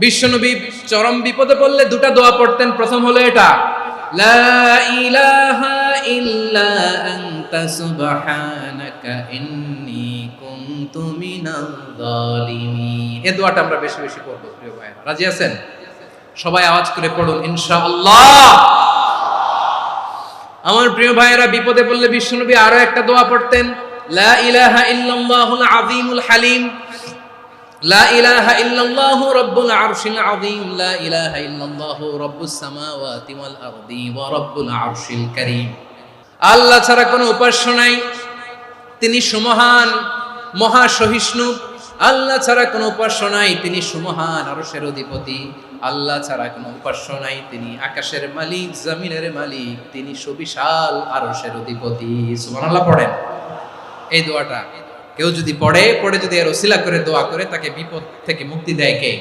বিশ্বনবী চরম বিপদে পড়লে দুটা দোয়া পড়তেন। প্রথম হলো এটা, লা ইলাহা ইল্লা আনতা সুবহানাকা ইন্নী কুনতু মিনাল জালিমিন। এই দোয়াটা আমরা বেশি বেশি পড়ব প্রিয় ভাইরা। রাজি আছেন? সবাই আওয়াজ করে পড়ুন ইনশাআল্লাহ। আমার প্রিয় ভাইয়েরা, বিপদে পড়লে বিশ্বনবী আরো একটা দোয়া পড়তেন, লা ইলাহা ইল্লাল্লাহুল আযীমুল হালিম, লা ইলাহা ইল্লাল্লাহু রাব্বুল আরশিল আযীম, লা ইলাহা ইল্লাল্লাহু রাব্বুস সামাওয়াতি ওয়াল আরদি ওয়া রাব্বুল আরশিল কারীম। আল্লাহ ছাড়া কোনো উপাস্য নাই, তিনি সুমহান, মহা সহিষ্ণু। আল্লাহ ছাড়া কোনো উপাস্য নাই, তিনি সুমহান, আরশের অধিপতি। আল্লাহ ছাড়া কোনো উপাস্য নাই, তিনি আকাশের মালিক, জমিনের মালিক, তিনি সুবিশাল আরশের অধিপতি। সুবহানাল্লাহ পড়েন। এই দোয়াটা কেউ যদি পড়ে যদি এর ওসিলা করে দোয়া করে, তাকে বিপদ থেকে মুক্তি দেয় কে?